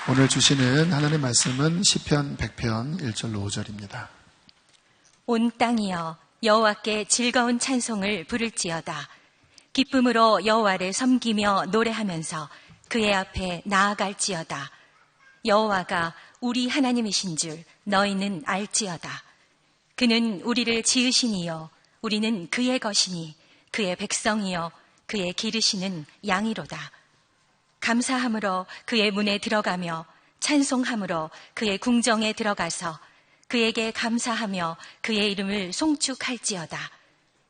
오늘 주시는 하나님의 말씀은 시편 100편 1절로 5절입니다. 온 땅이여 여호와께 즐거운 찬송을 부를지어다. 기쁨으로 여호와를 섬기며 노래하면서 그의 앞에 나아갈지어다. 여호와가 우리 하나님이신 줄 너희는 알지어다. 그는 우리를 지으시니요 우리는 그의 것이니 그의 백성이요 그의 기르시는 양이로다. 감사함으로 그의 문에 들어가며 찬송함으로 그의 궁정에 들어가서 그에게 감사하며 그의 이름을 송축할지어다.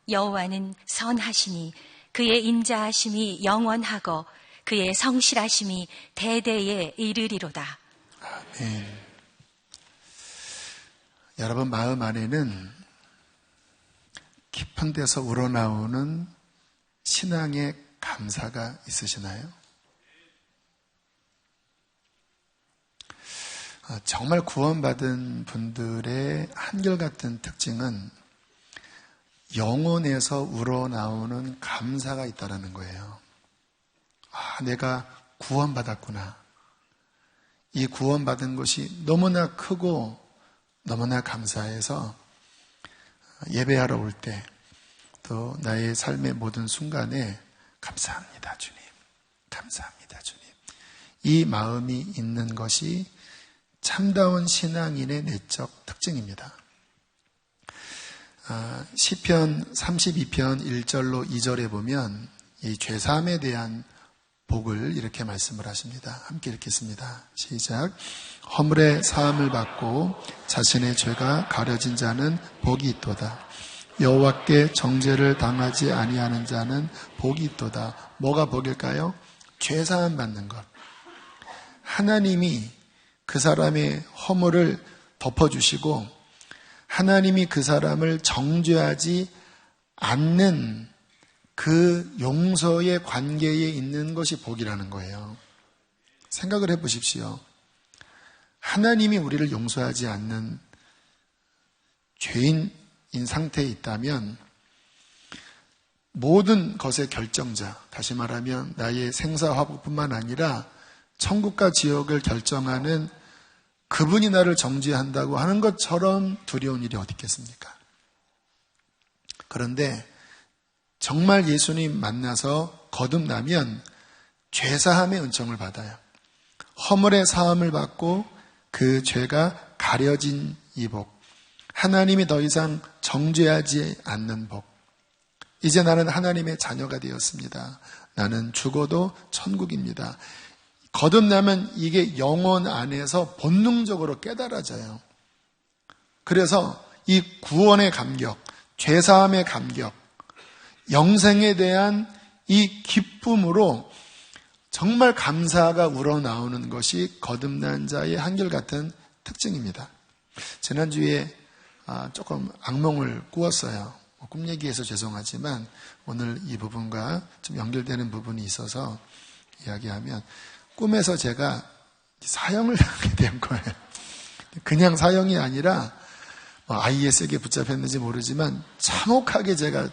여호와는 선하시니 그의 인자하심이 영원하고 그의 성실하심이 대대에 이르리로다. 아멘. 여러분 마음 안에는 깊은 데서 우러나오는 신앙의 감사가 있으시나요? 정말 구원받은 분들의 한결같은 특징은 영혼에서 우러나오는 감사가 있다는 거예요. 내가 구원받았구나. 이 구원받은 것이 너무나 크고 너무나 감사해서 예배하러 올 때 또 나의 삶의 모든 순간에 감사합니다 주님, 감사합니다 주님, 이 마음이 있는 것이 참다운 신앙인의 내적 특징입니다. 시편 32편 1절로 2절에 보면 이 죄사함에 대한 복을 이렇게 말씀을 하십니다. 함께 읽겠습니다. 시작. 허물의 사함을 받고 자신의 죄가 가려진 자는 복이 있도다. 여호와께 정죄를 당하지 아니하는 자는 복이 있도다. 뭐가 복일까요? 죄사함 받는 것. 하나님이 그 사람의 허물을 덮어주시고 하나님이 그 사람을 정죄하지 않는 그 용서의 관계에 있는 것이 복이라는 거예요. 생각을 해보십시오. 하나님이 우리를 용서하지 않는 죄인인 상태에 있다면 모든 것의 결정자, 다시 말하면 나의 생사화복뿐만 아니라 천국과 지옥을 결정하는 그분이 나를 정죄한다고 하는 것처럼 두려운 일이 어디 있겠습니까? 그런데 정말 예수님 만나서 거듭나면 죄사함의 은총을 받아요. 허물의 사함을 받고 그 죄가 가려진 이 복. 하나님이 더 이상 정죄하지 않는 복. 이제 나는 하나님의 자녀가 되었습니다. 나는 죽어도 천국입니다. 거듭나면 이게 영혼 안에서 본능적으로 깨달아져요. 그래서 이 구원의 감격, 죄사함의 감격, 영생에 대한 이 기쁨으로 정말 감사가 우러나오는 것이 거듭난 자의 한결같은 특징입니다. 지난주에 조금 악몽을 꾸었어요. 꿈 얘기해서 죄송하지만 오늘 이 부분과 좀 연결되는 부분이 있어서 이야기하면 꿈에서 제가 사형을 당하게 된 거예요. 그냥 사형이 아니라 IS에게 붙잡혔는지 모르지만 참혹하게 제가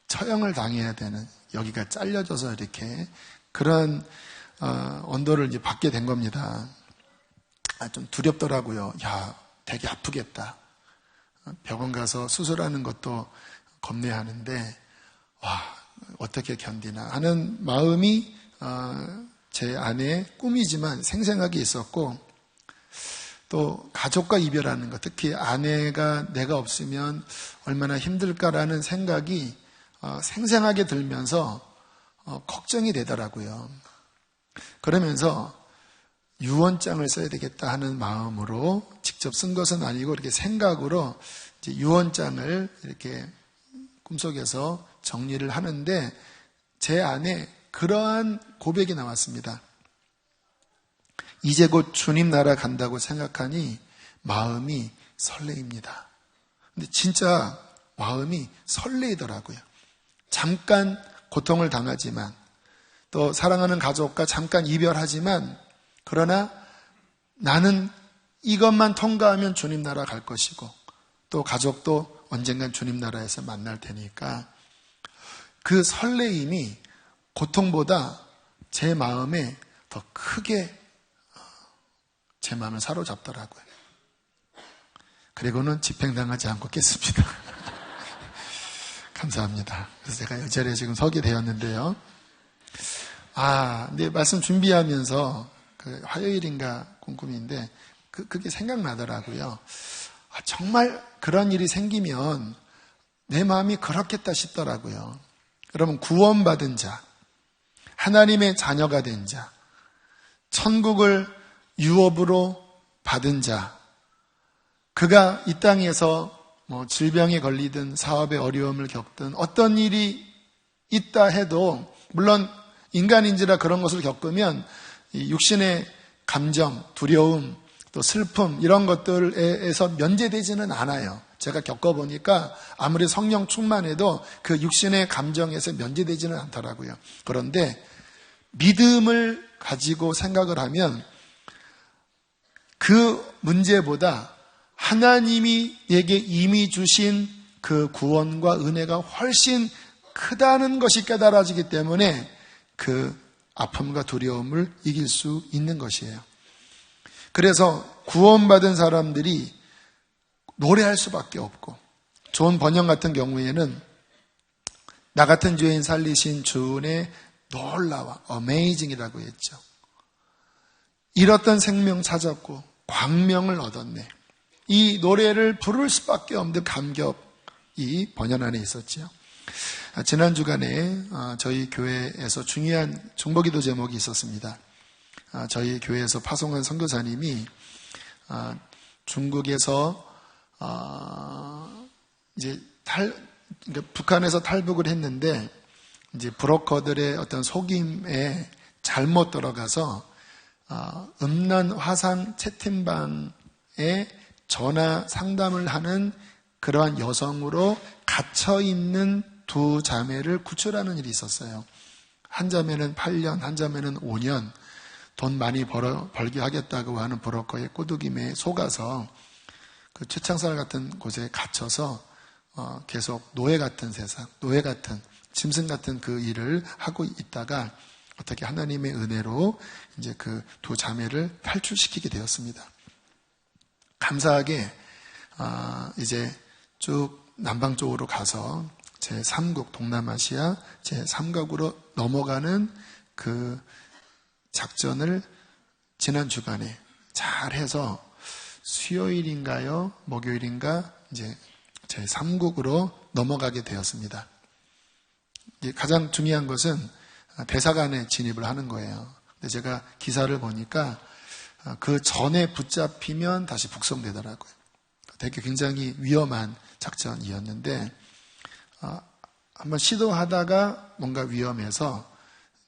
처형을 당해야 되는, 여기가 잘려져서 이렇게 그런 언도를 이제 받게 된 겁니다. 좀 두렵더라고요. 야, 되게 아프겠다. 병원 가서 수술하는 것도 겁내하는데 와, 어떻게 견디나 하는 마음이 제 안에 꿈이지만 생생하게 있었고, 또 가족과 이별하는 것, 특히 아내가 내가 없으면 얼마나 힘들까라는 생각이 생생하게 들면서 걱정이 되더라고요. 그러면서 유언장을 써야 되겠다 하는 마음으로, 직접 쓴 것은 아니고 이렇게 생각으로 이제 유언장을 이렇게 꿈속에서 정리를 하는데 제 안에 그러한 고백이 나왔습니다. 이제 곧 주님 나라 간다고 생각하니 마음이 설레입니다. 근데 진짜 마음이 설레이더라고요. 잠깐 고통을 당하지만, 또 사랑하는 가족과 잠깐 이별하지만, 그러나 나는 이것만 통과하면 주님 나라 갈 것이고, 또 가족도 언젠간 주님 나라에서 만날 테니까 그 설레임이 고통보다 제 마음에 더 크게 제 마음을 사로잡더라고요. 그리고는 집행당하지 않고 깼습니다. 감사합니다. 그래서 제가 이 자리에 지금 서게 되었는데요. 근데 말씀 준비하면서 화요일인가 꼼꼼인데 그게 생각나더라고요. 정말 그런 일이 생기면 내 마음이 그렇겠다 싶더라고요. 여러분, 구원받은 자, 하나님의 자녀가 된 자, 천국을 유업으로 받은 자, 그가 이 땅에서 질병에 걸리든 사업에 어려움을 겪든 어떤 일이 있다 해도, 물론 인간인지라 그런 것을 겪으면 육신의 감정, 두려움, 또 슬픔 이런 것들에서 면제되지는 않아요. 제가 겪어보니까 아무리 성령 충만해도 그 육신의 감정에서 면제되지는 않더라고요. 그런데 믿음을 가지고 생각을 하면 그 문제보다 하나님이 내게 이미 주신 그 구원과 은혜가 훨씬 크다는 것이 깨달아지기 때문에 그 아픔과 두려움을 이길 수 있는 것이에요. 그래서 구원받은 사람들이 노래할 수밖에 없고, 좋은 번역 같은 경우에는 나 같은 죄인 살리신 주의 놀라워, amazing이라고 했죠. 잃었던 생명 찾았고 광명을 얻었네. 이 노래를 부를 수밖에 없는 감격이 번연 안에 있었죠. 지난 주간에 저희 교회에서 중요한 중보기도 제목이 있었습니다. 저희 교회에서 파송한 선교사님이 중국에서 이제 그러니까 북한에서 탈북을 했는데 이제 브로커들의 어떤 속임에 잘못 들어가서 음란 화상 채팅방에 전화 상담을 하는 그러한 여성으로 갇혀있는 두 자매를 구출하는 일이 있었어요. 한 자매는 8년, 한 자매는 5년 돈 많이 벌게 하겠다고 하는 브로커의 꼬드김에 속아서 그 최창살 같은 곳에 갇혀서 계속 노예 같은 세상, 노예 같은 짐승 같은 그 일을 하고 있다가 어떻게 하나님의 은혜로 이제 그 두 자매를 탈출시키게 되었습니다. 감사하게 이제 쭉 남방 쪽으로 가서 제3국 동남아시아 제3국으로 넘어가는 그 작전을 지난 주간에 잘 해서 수요일인가요? 목요일인가? 이제 제3국으로 넘어가게 되었습니다. 가장 중요한 것은 대사관에 진입을 하는 거예요. 근데 제가 기사를 보니까 그 전에 붙잡히면 다시 북송되더라고요. 되게 굉장히 위험한 작전이었는데 한번 시도하다가 뭔가 위험해서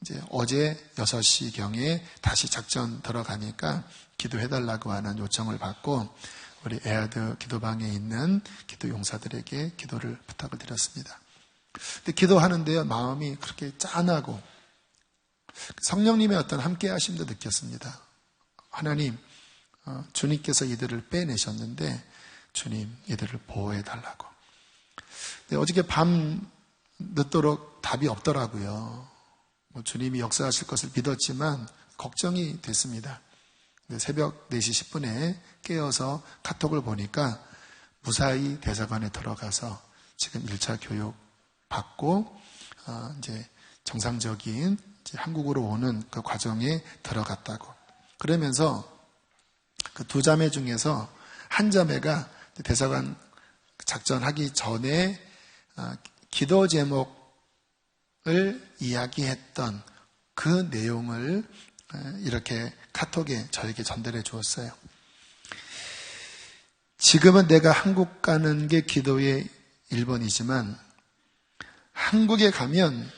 이제 어제 6시경에 다시 작전 들어가니까 기도해달라고 하는 요청을 받고 우리 에아드 기도방에 있는 기도 용사들에게 기도를 부탁을 드렸습니다. 근데 기도하는데요, 마음이 그렇게 짠하고 성령님의 어떤 함께 하심도 느꼈습니다. 하나님, 주님께서 이들을 빼내셨는데 주님 이들을 보호해달라고. 근데 어저께 밤 늦도록 답이 없더라고요. 주님이 역사하실 것을 믿었지만 걱정이 됐습니다. 근데 새벽 4시 10분에 깨어서 카톡을 보니까 무사히 대사관에 들어가서 지금 1차 교육 받고 이제 정상적인 이제 한국으로 오는 그 과정에 들어갔다고. 그러면서 그 두 자매 중에서 한 자매가 대사관 작전하기 전에 기도 제목을 이야기했던 그 내용을 이렇게 카톡에 저에게 전달해 주었어요. 지금은 내가 한국 가는 게 기도의 1번이지만 한국에 가면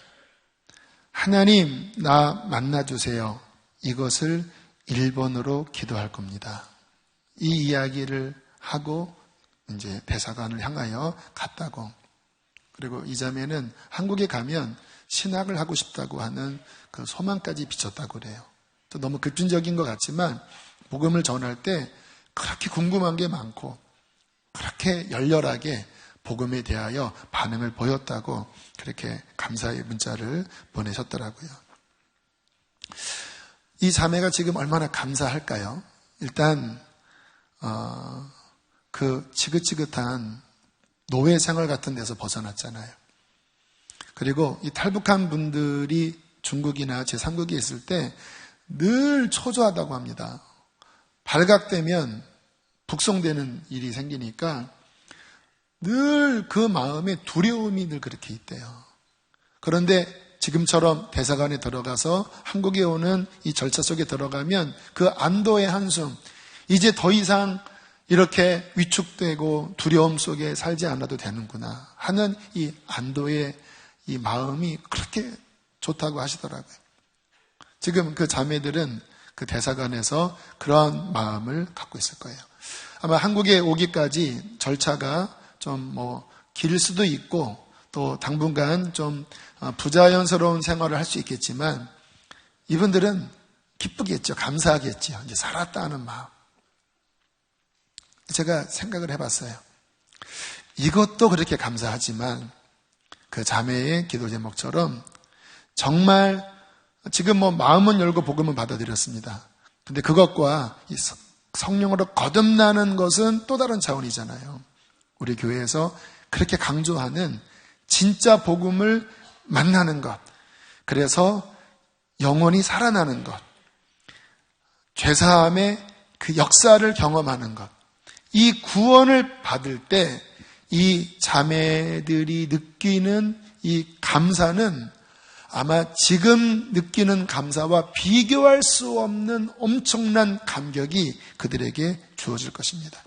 하나님 나 만나주세요. 이것을 1번으로 기도할 겁니다. 이 이야기를 하고 이제 대사관을 향하여 갔다고. 그리고 이 자매는 한국에 가면 신학을 하고 싶다고 하는 그 소망까지 비쳤다고 그래요. 또 너무 급진적인 것 같지만 복음을 전할 때 그렇게 궁금한 게 많고 그렇게 열렬하게 복음에 대하여 반응을 보였다고 그렇게 감사의 문자를 보내셨더라고요. 이 자매가 지금 얼마나 감사할까요? 일단 그 지긋지긋한 노예 생활 같은 데서 벗어났잖아요. 그리고 이 탈북한 분들이 중국이나 제3국에 있을 때 늘 초조하다고 합니다. 발각되면 북송되는 일이 생기니까 늘 그 마음에 두려움이 늘 그렇게 있대요. 그런데 지금처럼 대사관에 들어가서 한국에 오는 이 절차 속에 들어가면 그 안도의 한숨, 이제 더 이상 이렇게 위축되고 두려움 속에 살지 않아도 되는구나 하는 이 안도의 이 마음이 그렇게 좋다고 하시더라고요. 지금 그 자매들은 그 대사관에서 그러한 마음을 갖고 있을 거예요. 아마 한국에 오기까지 절차가 좀 길 수도 있고 또 당분간 좀 부자연스러운 생활을 할 수 있겠지만 이분들은 기쁘겠죠. 감사하겠죠. 이제 살았다 하는 마음. 제가 생각을 해봤어요. 이것도 그렇게 감사하지만 그 자매의 기도 제목처럼 정말 지금 마음은 열고 복음은 받아들였습니다. 근데 그것과 이 성령으로 거듭나는 것은 또 다른 차원이잖아요. 우리 교회에서 그렇게 강조하는 진짜 복음을 만나는 것, 그래서 영혼이 살아나는 것, 죄사함의 그 역사를 경험하는 것, 이 구원을 받을 때 이 자매들이 느끼는 이 감사는 아마 지금 느끼는 감사와 비교할 수 없는 엄청난 감격이 그들에게 주어질 것입니다.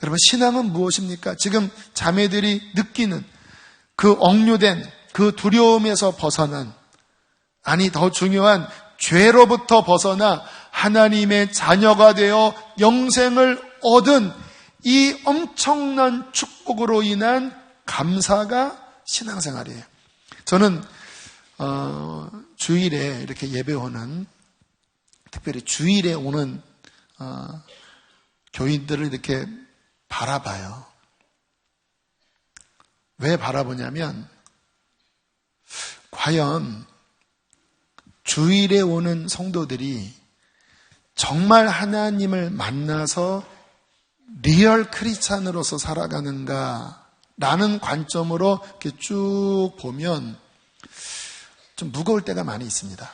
여러분, 신앙은 무엇입니까? 지금 자매들이 느끼는 그 억류된 그 두려움에서 벗어난, 아니 더 중요한 죄로부터 벗어나 하나님의 자녀가 되어 영생을 얻은 이 엄청난 축복으로 인한 감사가 신앙생활이에요. 저는 주일에 이렇게 예배 오는, 특별히 주일에 오는 교인들을 이렇게 바라봐요. 왜 바라보냐면 과연 주일에 오는 성도들이 정말 하나님을 만나서 리얼 크리스찬으로서 살아가는가 라는 관점으로 이렇게 쭉 보면 좀 무거울 때가 많이 있습니다.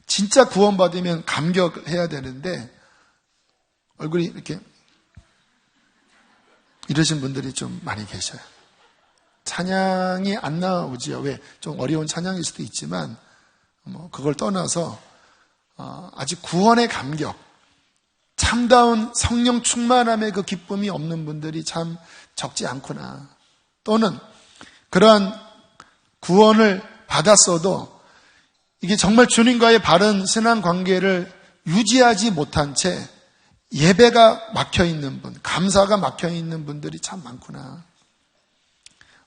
진짜 구원받으면 감격해야 되는데 얼굴이 이렇게 이러신 분들이 좀 많이 계셔요. 찬양이 안 나오지요. 왜? 좀 어려운 찬양일 수도 있지만 그걸 떠나서 아직 구원의 감격, 참다운 성령 충만함의 그 기쁨이 없는 분들이 참 적지 않구나. 또는 그러한 구원을 받았어도 이게 정말 주님과의 바른 신앙 관계를 유지하지 못한 채 예배가 막혀있는 분, 감사가 막혀있는 분들이 참 많구나.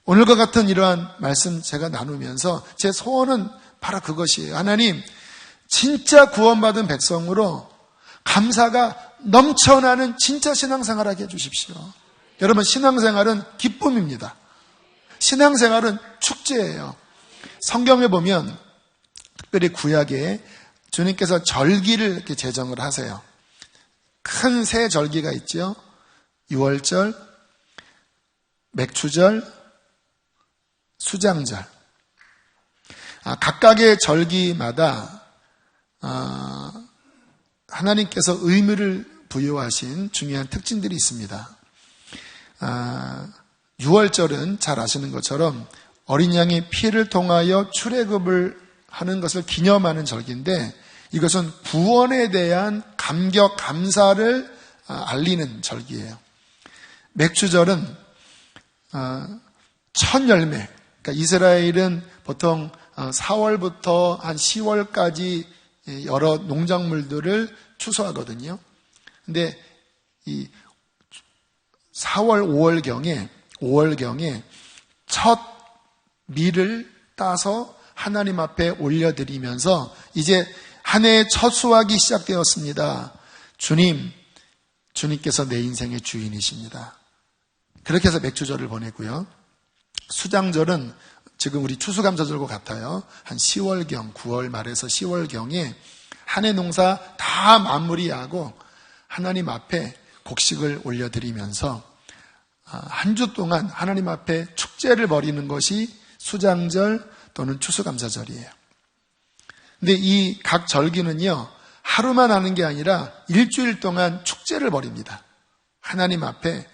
오늘과 같은 이러한 말씀 제가 나누면서 제 소원은 바로 그것이에요. 하나님, 진짜 구원받은 백성으로 감사가 넘쳐나는 진짜 신앙생활하게 해주십시오. 여러분, 신앙생활은 기쁨입니다. 신앙생활은 축제예요. 성경에 보면 특별히 구약에 주님께서 절기를 이렇게 제정을 하세요. 큰 세 절기가 있죠. 유월절, 맥추절, 수장절. 각각의 절기마다 하나님께서 의미를 부여하신 중요한 특징들이 있습니다. 유월절은 잘 아시는 것처럼 어린 양의 피를 통하여 출애굽을 하는 것을 기념하는 절기인데 이것은 구원에 대한 감격, 감사를 알리는 절기예요. 맥추절은 첫 열매, 그러니까 이스라엘은 보통 4월부터 한 10월까지 여러 농작물들을 추수하거든요. 근데 이 4월, 5월경에 첫 밀을 따서 하나님 앞에 올려드리면서 이제 한 해의 첫 수확이 시작되었습니다. 주님께서 내 인생의 주인이십니다. 그렇게 해서 맥추절을 보내고요. 수장절은 지금 우리 추수감사절과 같아요. 한 10월경, 9월 말에서 10월경에 한 해 농사 다 다 마무리하고 하나님 앞에 곡식을 올려드리면서 한 주 동안 하나님 앞에 축제를 벌이는 것이 수장절 또는 추수감사절이에요. 근데 이 각 절기는요, 하루만 하는 게 아니라 일주일 동안 축제를 벌입니다. 하나님 앞에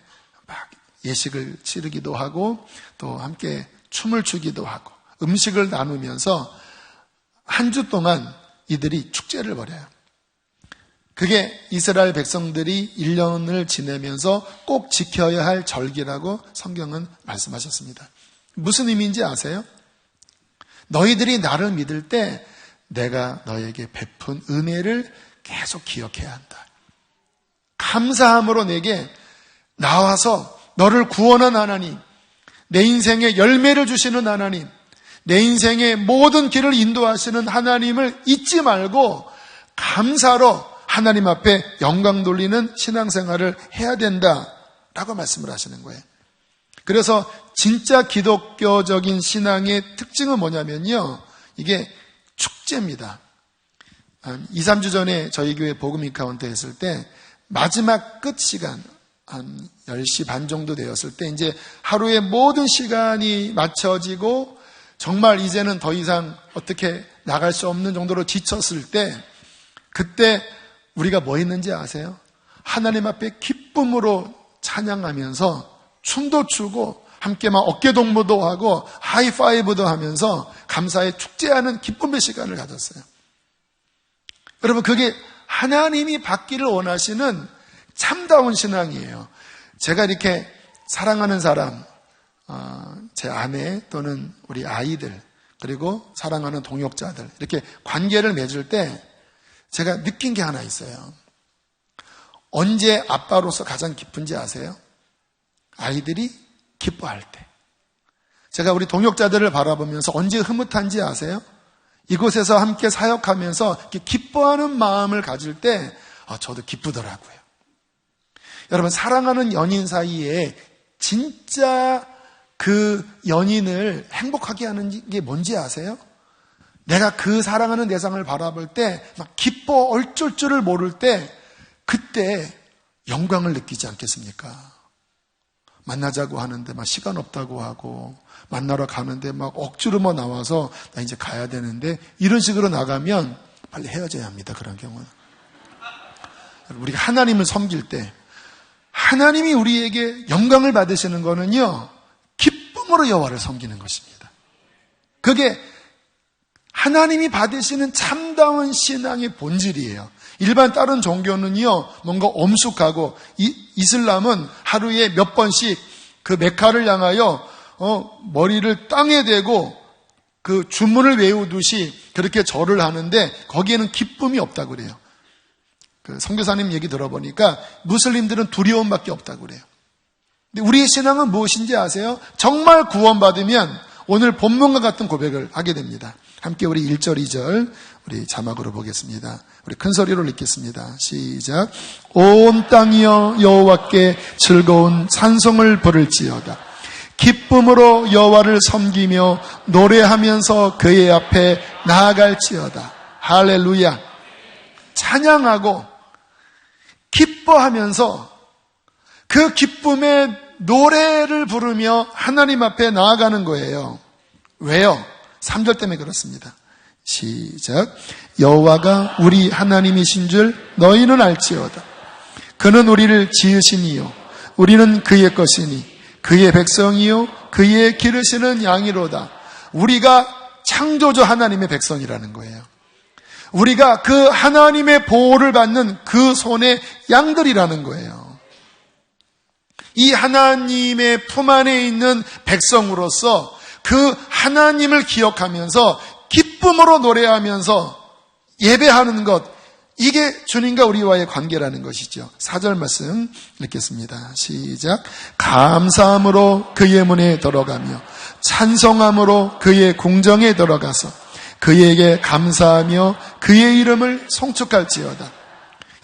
막 예식을 치르기도 하고 또 함께 춤을 추기도 하고 음식을 나누면서 한 주 동안 이들이 축제를 벌여요. 그게 이스라엘 백성들이 1년을 지내면서 꼭 지켜야 할 절기라고 성경은 말씀하셨습니다. 무슨 의미인지 아세요? 너희들이 나를 믿을 때 내가 너에게 베푼 은혜를 계속 기억해야 한다. 감사함으로 내게 나와서 너를 구원한 하나님, 내 인생에 열매를 주시는 하나님, 내 인생의 모든 길을 인도하시는 하나님을 잊지 말고 감사로 하나님 앞에 영광 돌리는 신앙생활을 해야 된다라고 말씀을 하시는 거예요. 그래서 진짜 기독교적인 신앙의 특징은 뭐냐면요, 이게 축제입니다. 한 2, 3주 전에 저희 교회 복음 인카운터 했을 때 마지막 끝 시간 한 10시 반 정도 되었을 때 이제 하루의 모든 시간이 맞춰지고 정말 이제는 더 이상 어떻게 나갈 수 없는 정도로 지쳤을 때 그때 우리가 뭐 했는지 아세요? 하나님 앞에 기쁨으로 찬양하면서 춤도 추고 함께 막 어깨동무도 하고 하이파이브도 하면서 감사의 축제하는 기쁨의 시간을 가졌어요. 여러분, 그게 하나님이 받기를 원하시는 참다운 신앙이에요. 제가 이렇게 사랑하는 사람, 제 아내 또는 우리 아이들, 그리고 사랑하는 동역자들 이렇게 관계를 맺을 때 제가 느낀 게 하나 있어요. 언제 아빠로서 가장 기쁜지 아세요? 아이들이 기뻐할 때. 제가 우리 동역자들을 바라보면서 언제 흐뭇한지 아세요? 이곳에서 함께 사역하면서 이렇게 기뻐하는 마음을 가질 때 저도 기쁘더라고요. 여러분, 사랑하는 연인 사이에 진짜 그 연인을 행복하게 하는 게 뭔지 아세요? 내가 그 사랑하는 대상을 바라볼 때 막 기뻐 어쩔 줄을 모를 때 그때 영광을 느끼지 않겠습니까? 만나자고 하는데 막 시간 없다고 하고 만나러 가는데 막 억지로 뭐 나와서 나 이제 가야 되는데 이런 식으로 나가면 빨리 헤어져야 합니다. 그런 경우는. 우리가 하나님을 섬길 때 하나님이 우리에게 영광을 받으시는 거는요, 기쁨으로 여호와를 섬기는 것입니다. 그게 하나님이 받으시는 참다운 신앙의 본질이에요. 일반 다른 종교는요, 뭔가 엄숙하고 이슬람은 하루에 몇 번씩 그 메카를 향하여 머리를 땅에 대고 그 주문을 외우듯이 그렇게 절을 하는데 거기에는 기쁨이 없다고 그래요. 그 선교사님 얘기 들어보니까 무슬림들은 두려움밖에 없다고 그래요. 근데 우리의 신앙은 무엇인지 아세요? 정말 구원받으면 오늘 본문과 같은 고백을 하게 됩니다. 함께 우리 1절, 2절 우리 자막으로 보겠습니다. 우리 큰 소리로 읽겠습니다. 시작. 온 땅이여 여호와께 즐거운 찬송을 부를지어다. 기쁨으로 여호와를 섬기며 노래하면서 그의 앞에 나아갈지어다. 할렐루야. 찬양하고 기뻐하면서 그 기쁨의 노래를 부르며 하나님 앞에 나아가는 거예요. 왜요? 3절 때문에 그렇습니다. 시작. 여호와가 우리 하나님이신 줄 너희는 알지어다. 그는 우리를 지으시니요 우리는 그의 것이니 그의 백성이요 그의 기르시는 양이로다. 우리가 창조주 하나님의 백성이라는 거예요. 우리가 그 하나님의 보호를 받는 그 손의 양들이라는 거예요. 이 하나님의 품 안에 있는 백성으로서 그 하나님을 기억하면서 기쁨으로 노래하면서 예배하는 것, 이게 주님과 우리와의 관계라는 것이죠. 4절 말씀 읽겠습니다. 시작. 감사함으로 그의 문에 들어가며 찬송함으로 그의 궁정에 들어가서 그에게 감사하며 그의 이름을 송축할지어다.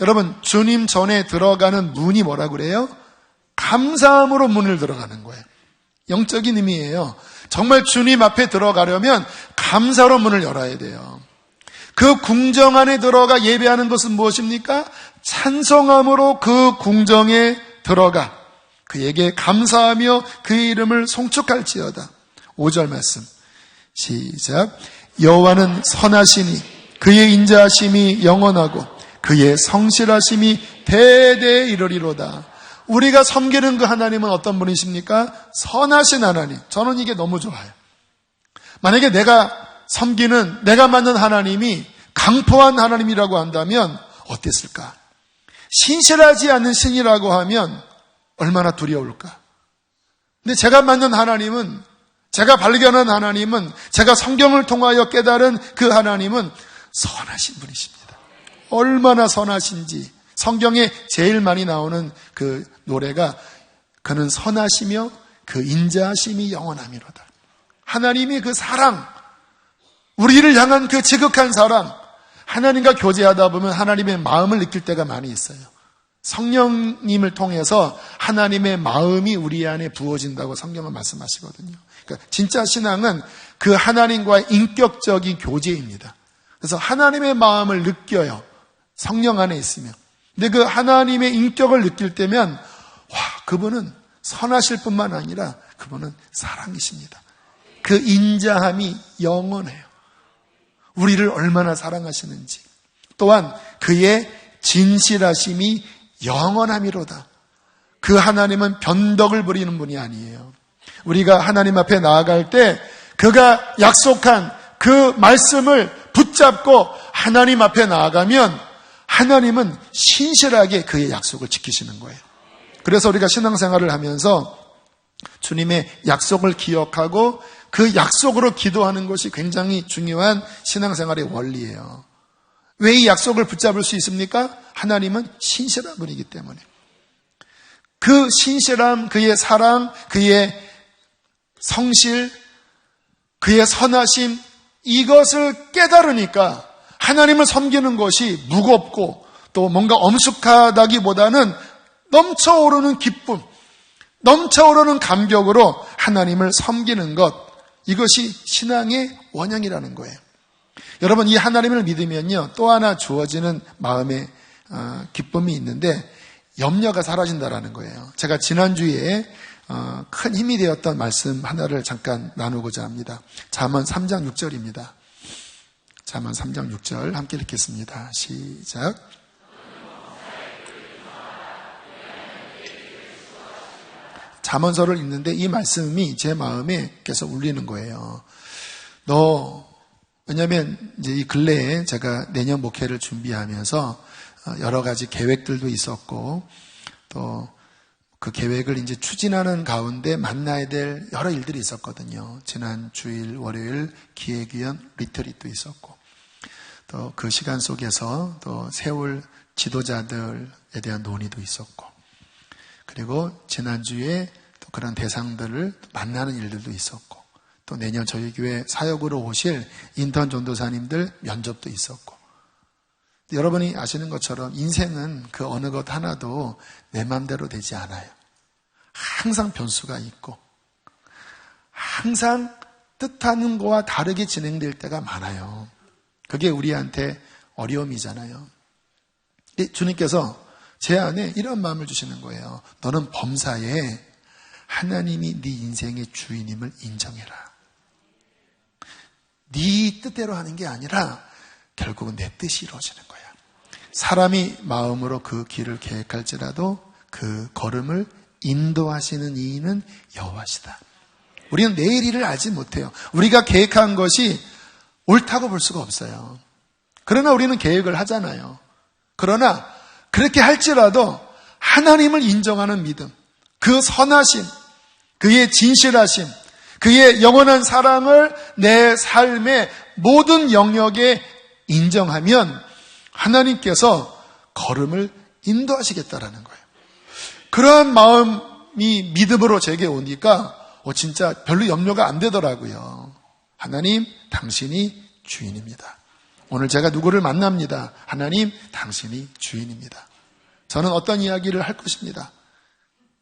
여러분, 주님 전에 들어가는 문이 뭐라고 그래요? 감사함으로 문을 들어가는 거예요. 영적인 의미예요. 정말 주님 앞에 들어가려면 감사로 문을 열어야 돼요. 그 궁정 안에 들어가 예배하는 것은 무엇입니까? 찬송함으로 그 궁정에 들어가 그에게 감사하며 그의 이름을 송축할지어다. 5절 말씀 시작. 여호와는 선하시니 그의 인자하심이 영원하고 그의 성실하심이 대대에 이르리로다. 우리가 섬기는 그 하나님은 어떤 분이십니까? 선하신 하나님. 저는 이게 너무 좋아요. 만약에 내가 섬기는, 내가 만난 하나님이 강포한 하나님이라고 한다면 어땠을까? 신실하지 않는 신이라고 하면 얼마나 두려울까? 근데 제가 만난 하나님은, 제가 발견한 하나님은, 제가 성경을 통하여 깨달은 그 하나님은 선하신 분이십니다. 얼마나 선하신지. 성경에 제일 많이 나오는 그 노래가 그는 선하시며 그 인자하심이 영원함이로다. 하나님이 그 사랑, 우리를 향한 그 지극한 사랑, 하나님과 교제하다 보면 하나님의 마음을 느낄 때가 많이 있어요. 성령님을 통해서 하나님의 마음이 우리 안에 부어진다고 성경은 말씀하시거든요. 그러니까 진짜 신앙은 그 하나님과의 인격적인 교제입니다. 그래서 하나님의 마음을 느껴요. 성령 안에 있으면. 근데 그 하나님의 인격을 느낄 때면 와, 그분은 선하실 뿐만 아니라 그분은 사랑이십니다. 그 인자함이 영원해요. 우리를 얼마나 사랑하시는지. 또한 그의 진실하심이 영원함이로다. 그 하나님은 변덕을 부리는 분이 아니에요. 우리가 하나님 앞에 나아갈 때 그가 약속한 그 말씀을 붙잡고 하나님 앞에 나아가면 하나님은 신실하게 그의 약속을 지키시는 거예요. 그래서 우리가 신앙생활을 하면서 주님의 약속을 기억하고 그 약속으로 기도하는 것이 굉장히 중요한 신앙생활의 원리예요. 왜 이 약속을 붙잡을 수 있습니까? 하나님은 신실한 분이기 때문에. 그 신실함, 그의 사랑, 그의 성실, 그의 선하심, 이것을 깨달으니까 하나님을 섬기는 것이 무겁고 또 뭔가 엄숙하다기보다는 넘쳐오르는 기쁨, 넘쳐오르는 감격으로 하나님을 섬기는 것, 이것이 신앙의 원형이라는 거예요. 여러분, 이 하나님을 믿으면요, 또 하나 주어지는 마음의 기쁨이 있는데 염려가 사라진다라는 거예요. 제가 지난주에 큰 힘이 되었던 말씀 하나를 잠깐 나누고자 합니다. 잠언 3장 6절입니다. 잠언 3장 6절 함께 읽겠습니다. 시작. 잠언서를 읽는데 이 말씀이 제 마음에 계속 울리는 거예요. 왜냐면 이제 이 근래에 제가 내년 목회를 준비하면서 여러 가지 계획들도 있었고 또 그 계획을 이제 추진하는 가운데 만나야 될 여러 일들이 있었거든요. 지난 주일, 월요일 기획위원 리트릿도 있었고 또 그 시간 속에서 또 세울 지도자들에 대한 논의도 있었고 그리고 지난주에 또 그런 대상들을 만나는 일들도 있었고 또 내년 저희 교회 사역으로 오실 인턴 전도사님들 면접도 있었고 여러분이 아시는 것처럼 인생은 그 어느 것 하나도 내 마음대로 되지 않아요. 항상 변수가 있고 항상 뜻하는 거와 다르게 진행될 때가 많아요. 그게 우리한테 어려움이잖아요. 주님께서 제 안에 이런 마음을 주시는 거예요. 너는 범사에 하나님이 네 인생의 주인임을 인정해라. 네 뜻대로 하는 게 아니라 결국은 내 뜻이 이루어지는 거야. 사람이 마음으로 그 길을 계획할지라도 그 걸음을 인도하시는 이는 여호와시다. 우리는 내일 일을 알지 못해요. 우리가 계획한 것이 옳다고 볼 수가 없어요. 그러나 우리는 계획을 하잖아요. 그러나 그렇게 할지라도 하나님을 인정하는 믿음, 그 선하심, 그의 진실하심, 그의 영원한 사랑을 내 삶의 모든 영역에 인정하면 하나님께서 걸음을 인도하시겠다라는 거예요. 그러한 마음이 믿음으로 제게 오니까 진짜 별로 염려가 안 되더라고요. 하나님, 당신이 주인입니다. 오늘 제가 누구를 만납니다. 하나님, 당신이 주인입니다. 저는 어떤 이야기를 할 것입니다.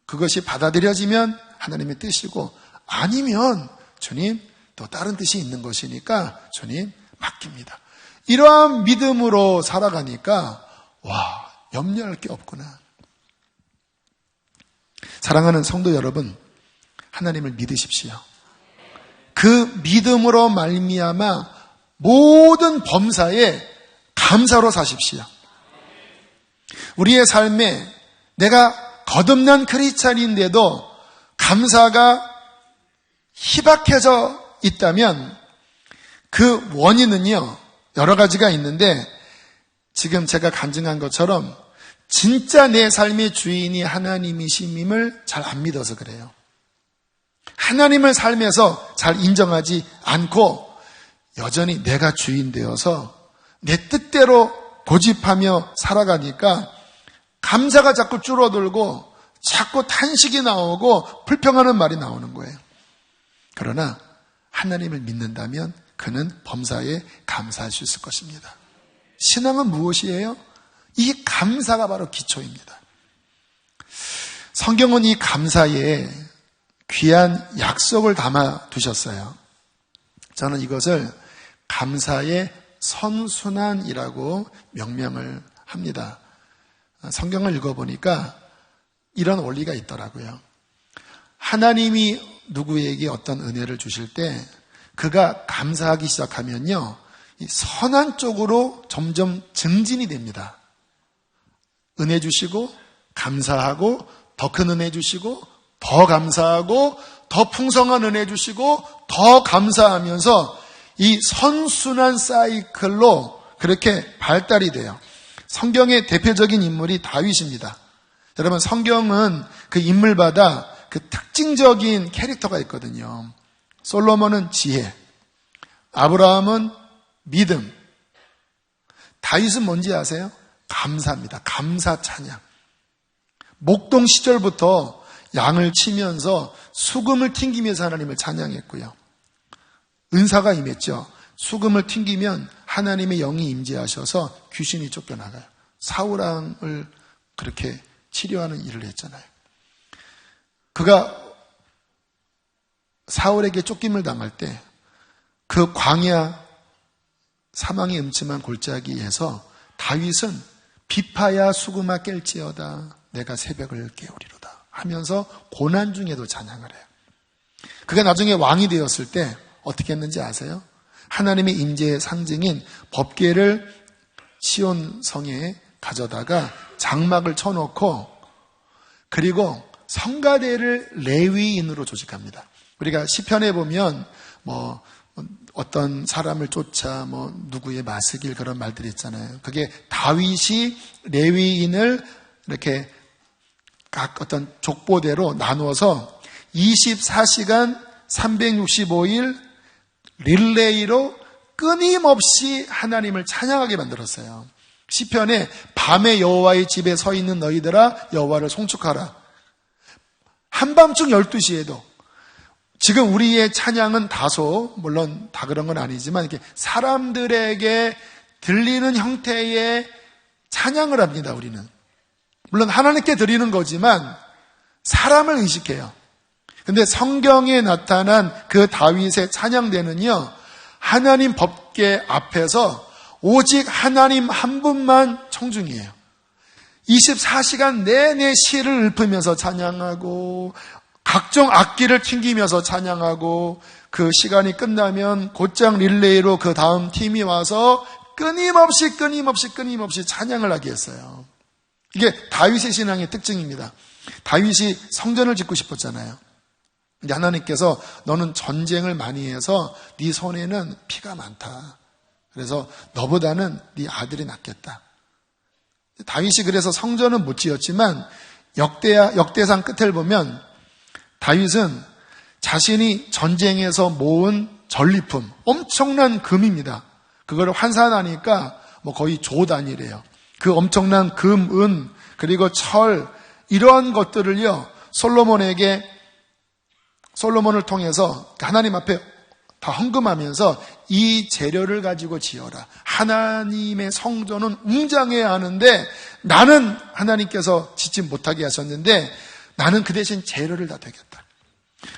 그것이 받아들여지면 하나님의 뜻이고 아니면 주님 또 다른 뜻이 있는 것이니까 주님 맡깁니다. 이러한 믿음으로 살아가니까 와, 염려할 게 없구나. 사랑하는 성도 여러분, 하나님을 믿으십시오. 그 믿음으로 말미암아 모든 범사에 감사로 사십시오. 우리의 삶에 내가 거듭난 크리스찬인데도 감사가 희박해져 있다면 그 원인은요, 여러 가지가 있는데 지금 제가 간증한 것처럼 진짜 내 삶의 주인이 하나님이심을 잘 안 믿어서 그래요. 하나님을 삶에서 잘 인정하지 않고 여전히 내가 주인 되어서 내 뜻대로 고집하며 살아가니까 감사가 자꾸 줄어들고 자꾸 탄식이 나오고 불평하는 말이 나오는 거예요. 그러나 하나님을 믿는다면 그는 범사에 감사할 수 있을 것입니다. 신앙은 무엇이에요? 이 감사가 바로 기초입니다. 성경은 이 감사에 귀한 약속을 담아 두셨어요. 저는 이것을 감사의 선순환이라고 명명을 합니다. 성경을 읽어보니까 이런 원리가 있더라고요. 하나님이 누구에게 어떤 은혜를 주실 때 그가 감사하기 시작하면요, 이 선한 쪽으로 점점 증진이 됩니다. 은혜 주시고 감사하고 더 큰 은혜 주시고 더 감사하고 더 풍성한 은혜 주시고 더 감사하면서 이 선순환 사이클로 그렇게 발달이 돼요. 성경의 대표적인 인물이 다윗입니다. 여러분, 성경은 그 인물마다 그 특징적인 캐릭터가 있거든요. 솔로몬은 지혜, 아브라함은 믿음, 다윗은 뭔지 아세요? 감사입니다. 감사 찬양. 목동 시절부터 양을 치면서 수금을 튕기면서 하나님을 찬양했고요. 은사가 임했죠. 수금을 튕기면 하나님의 영이 임재하셔서 귀신이 쫓겨나가요. 사울왕을 그렇게 치료하는 일을 했잖아요. 그가 사울에게 쫓김을 당할 때 그 광야 사망의 음침한 골짜기에서 다윗은 비파야 수금아 깰지어다 내가 새벽을 깨우리로다 하면서 고난 중에도 찬양을 해요. 그가 나중에 왕이 되었을 때 어떻게 했는지 아세요? 하나님의 임재의 상징인 법궤를 시온 성에 가져다가 장막을 쳐놓고 그리고 성가대를 레위인으로 조직합니다. 우리가 시편에 보면 어떤 사람을 쫓아 누구의 마스길 그런 말들이 있잖아요. 그게 다윗이 레위인을 이렇게 각 어떤 족보대로 나누어서 24시간 365일 릴레이로 끊임없이 하나님을 찬양하게 만들었어요. 시편에 밤에 여호와의 집에 서 있는 너희들아 여호와를 송축하라. 한밤중 12시에도 지금 우리의 찬양은 다소 물론 다 그런 건 아니지만 이렇게 사람들에게 들리는 형태의 찬양을 합니다. 우리는 물론 하나님께 드리는 거지만 사람을 의식해요. 근데 성경에 나타난 그 다윗의 찬양대는요, 하나님 법궤 앞에서 오직 하나님 한 분만 청중이에요. 24시간 내내 시를 읊으면서 찬양하고 각종 악기를 튕기면서 찬양하고 그 시간이 끝나면 곧장 릴레이로 그 다음 팀이 와서 끊임없이 찬양을 하게 했어요. 이게 다윗의 신앙의 특징입니다. 다윗이 성전을 짓고 싶었잖아요. 근데 하나님께서 너는 전쟁을 많이 해서 네 손에는 피가 많다. 그래서 너보다는 네 아들이 낫겠다. 다윗이 그래서 성전은 못 지었지만 역대상 끝을 보면 다윗은 자신이 전쟁에서 모은 전리품, 엄청난 금입니다. 그거를 환산하니까 거의 조 단위래요. 그 엄청난 금, 은, 그리고 철, 이러한 것들을요, 솔로몬을 통해서 하나님 앞에 다 헌금하면서 이 재료를 가지고 지어라. 하나님의 성전은 웅장해야 하는데 나는 하나님께서 짓지 못하게 하셨는데 나는 그 대신 재료를 다 되겠다.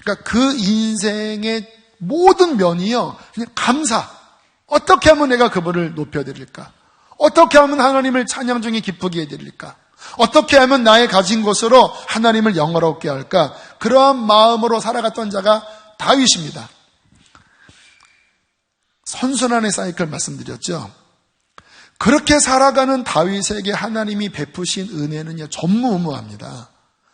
그러니까 그 인생의 모든 면이요, 그냥 감사, 어떻게 하면 내가 그분을 높여드릴까? 어떻게 하면 하나님을 찬양 중에 기쁘게 해드릴까? 어떻게 하면 나의 가진 것으로 하나님을 영화롭게 할까? 그러한 마음으로 살아갔던 자가 다윗입니다. 선순환의 사이클 말씀드렸죠. 그렇게 살아가는 다윗에게 하나님이 베푸신 은혜는요, 전무후무합니다.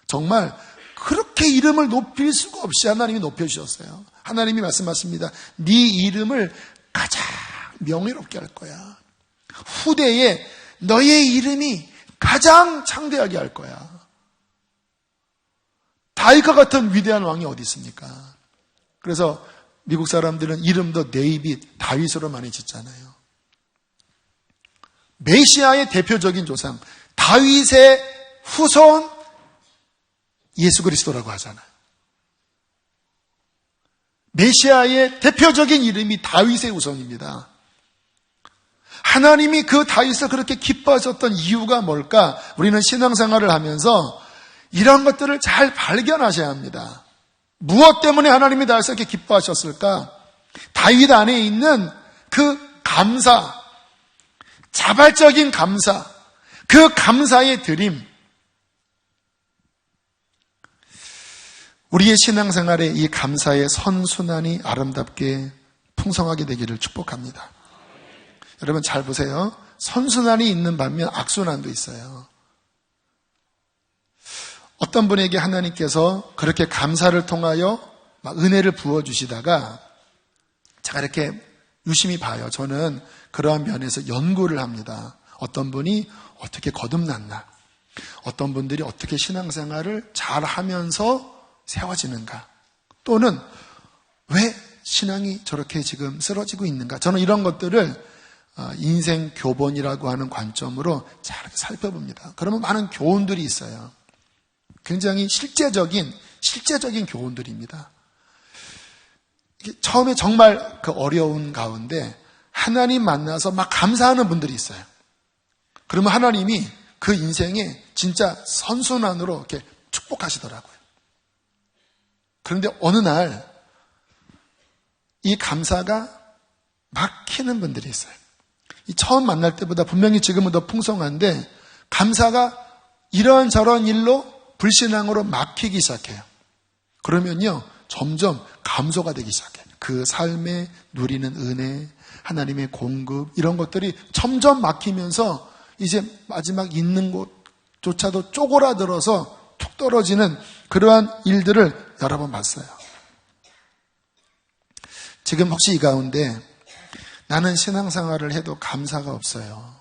정말 그렇게 이름을 높일 수가 없이 하나님이 높여주셨어요. 하나님이 말씀하십니다. 네 이름을 가장 명예롭게 할 거야. 후대에 너의 이름이 가장 창대하게 할 거야. 다윗과 같은 위대한 왕이 어디 있습니까? 그래서 미국 사람들은 이름도 네이빗, 다윗으로 많이 짓잖아요. 메시아의 대표적인 조상, 다윗의 후손 예수 그리스도라고 하잖아요. 메시아의 대표적인 이름이 다윗의 후손입니다. 하나님이 그 다윗을 그렇게 기뻐하셨던 이유가 뭘까? 우리는 신앙생활을 하면서 이런 것들을 잘 발견하셔야 합니다. 무엇 때문에 하나님이 다윗을 이렇게 기뻐하셨을까? 다윗 안에 있는 그 감사, 자발적인 감사, 그 감사의 드림, 우리의 신앙생활에 이 감사의 선순환이 아름답게 풍성하게 되기를 축복합니다. 여러분 잘 보세요. 선순환이 있는 반면 악순환도 있어요. 어떤 분에게 하나님께서 그렇게 감사를 통하여 막 은혜를 부어주시다가 제가 이렇게 유심히 봐요. 저는 그러한 면에서 연구를 합니다. 어떤 분이 어떻게 거듭났나? 어떤 분들이 어떻게 신앙생활을 잘 하면서 세워지는가? 또는 왜 신앙이 저렇게 지금 쓰러지고 있는가? 저는 이런 것들을 인생 교본이라고 하는 관점으로 잘 살펴봅니다. 그러면 많은 교훈들이 있어요. 굉장히 실제적인 교훈들입니다. 처음에 정말 그 어려운 가운데 하나님 만나서 막 감사하는 분들이 있어요. 그러면 하나님이 그 인생에 진짜 선순환으로 이렇게 축복하시더라고요. 그런데 어느 날 이 감사가 막히는 분들이 있어요. 이 처음 만날 때보다 분명히 지금은 더 풍성한데 감사가 이런저런 일로 불신앙으로 막히기 시작해요. 그러면요 점점 감소가 되기 시작해요. 그 삶에 누리는 은혜, 하나님의 공급 이런 것들이 점점 막히면서 이제 마지막 있는 곳조차도 쪼그라들어서 툭 떨어지는 그러한 일들을 여러 번 봤어요. 지금 혹시 이 가운데 나는 신앙생활을 해도 감사가 없어요.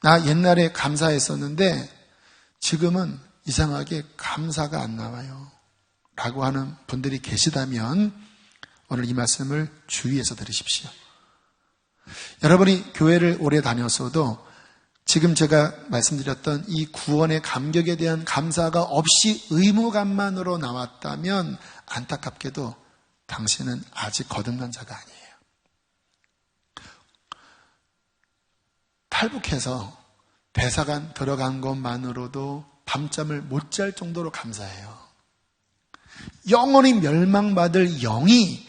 나 옛날에 감사했었는데 지금은 이상하게 감사가 안 나와요. 라고 하는 분들이 계시다면 오늘 이 말씀을 주의해서 들으십시오. 여러분이 교회를 오래 다녔어도 지금 제가 말씀드렸던 이 구원의 감격에 대한 감사가 없이 의무감만으로 나왔다면 안타깝게도 당신은 아직 거듭난 자가 아니에요. 탈북해서 대사관 들어간 것만으로도 밤잠을 못 잘 정도로 감사해요. 영원히 멸망받을 영이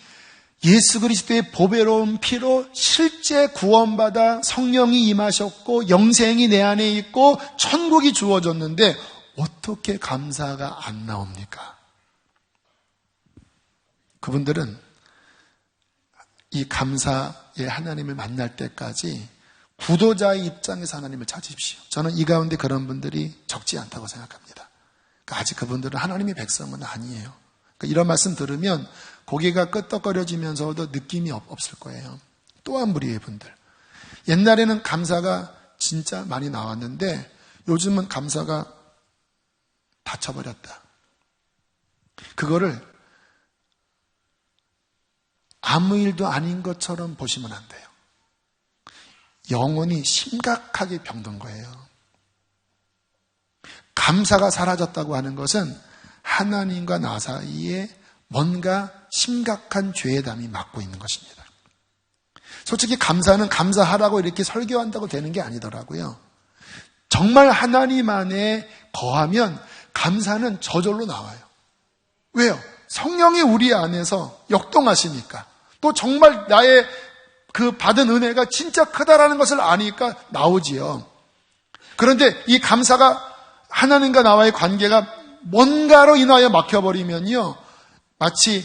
예수 그리스도의 보배로운 피로 실제 구원받아 성령이 임하셨고 영생이 내 안에 있고 천국이 주어졌는데 어떻게 감사가 안 나옵니까? 그분들은 이 감사의 하나님을 만날 때까지 구도자의 입장에서 하나님을 찾으십시오. 저는 이 가운데 그런 분들이 적지 않다고 생각합니다. 그러니까 아직 그분들은 하나님의 백성은 아니에요. 그러니까 이런 말씀 들으면 고개가 끄덕거려지면서도 느낌이 없을 거예요. 또 한 무리의 분들. 옛날에는 감사가 진짜 많이 나왔는데 요즘은 감사가 닫혀버렸다. 그거를 아무 일도 아닌 것처럼 보시면 안 돼요. 영혼이 심각하게 병든 거예요. 감사가 사라졌다고 하는 것은 하나님과 나 사이에 뭔가 심각한 죄의 담이 막고 있는 것입니다. 솔직히 감사는 감사하라고 이렇게 설교한다고 되는 게 아니더라고요. 정말 하나님 안에 거하면 감사는 저절로 나와요. 왜요? 성령이 우리 안에서 역동하시니까. 또 정말 나의 그 받은 은혜가 진짜 크다라는 것을 아니까 나오지요. 그런데 이 감사가 하나님과 나와의 관계가 뭔가로 인하여 막혀버리면요, 마치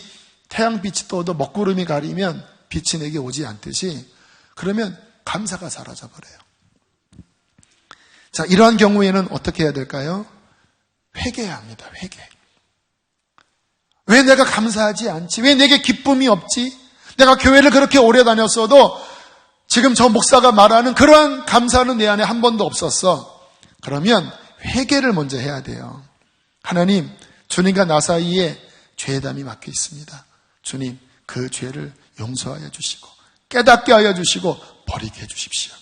태양빛이 떠도 먹구름이 가리면 빛이 내게 오지 않듯이, 그러면 감사가 사라져버려요. 자, 이러한 경우에는 어떻게 해야 될까요? 회개해야 합니다. 회개. 왜 내가 감사하지 않지? 왜 내게 기쁨이 없지? 내가 교회를 그렇게 오래 다녔어도 지금 저 목사가 말하는 그러한 감사는 내 안에 한 번도 없었어. 그러면 회개를 먼저 해야 돼요. 하나님, 주님과 나 사이에 죄담이 막혀 있습니다. 주님, 그 죄를 용서하여 주시고 깨닫게 하여 주시고 버리게 해 주십시오.